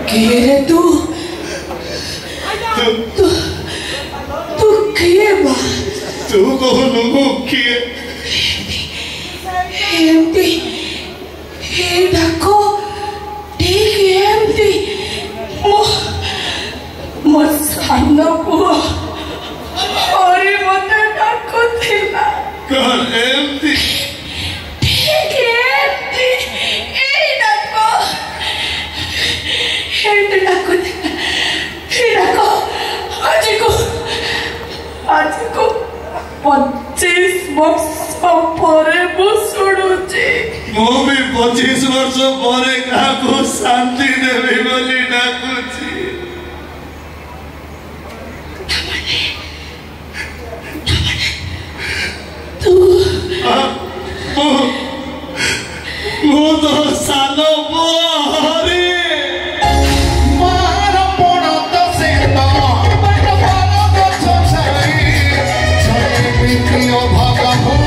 किए रे तू तू तू किए बा तू कौन हो किए एमती हे डाको ठीक एमती मो मो सामना पुआ अरे मते डाको थिला कौन एमती ठीक एमती ए डाको हे डाको थिला आज को 25 वर्ष परे मु शुणुची मु भी 25 वर्ष परे काको शांति देवी बोली डाकुची तू मु तो सानो बोरी Your